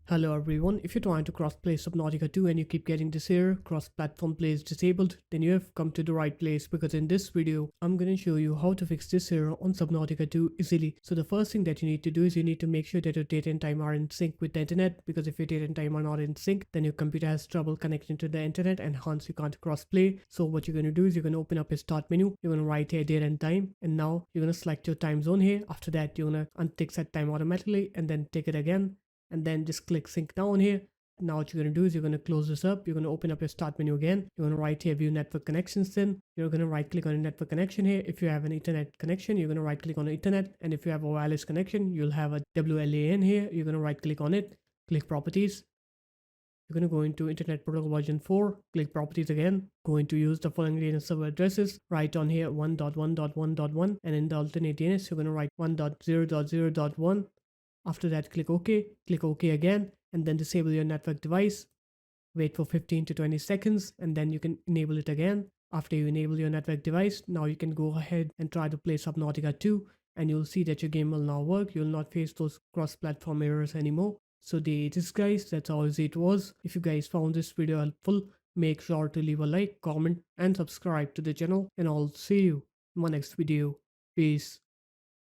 Hello everyone, if you're trying to cross-play Subnautica 2 and you keep getting this error, cross-platform play is disabled, then you have come to the right place because in this video, I'm going to show you how to fix this error on Subnautica 2 easily. So the first thing that you need to do is you need to make sure that your date and time are in sync with the internet, because if your date and time are not in sync, then your computer has trouble connecting to the internet and hence you can't cross-play. So what you're going to do is you're going to open up your start menu, you're going to write here date and time, and now you're going to select your time zone here. After that, you're going to untick set time automatically and then tick it again, and then just click sync down here. Now what you're going to do is you're going to close this up. You're going to open up your start menu again. You're going to write here view network connections. Then you're going to right click on a network connection here. If you have an Ethernet connection, you're going to right click on Ethernet, and if you have a wireless connection, you'll have a WLAN here. You're going to right click on it, click properties. You're going to go into Internet Protocol version 4, click properties again, going to use the following DNS server addresses, write on here 1.1.1.1, and in the alternate DNS, you're going to write 1.0.0.1. After that, click OK again, and then disable your network device. Wait for 15 to 20 seconds, and then you can enable it again. After you enable your network device, now you can go ahead and try to play Subnautica 2, and you'll see that your game will now work. You'll not face those cross-platform errors anymore. So there it is, guys. That's how easy it was. If you guys found this video helpful, make sure to leave a like, comment, and subscribe to the channel, and I'll see you in my next video. Peace.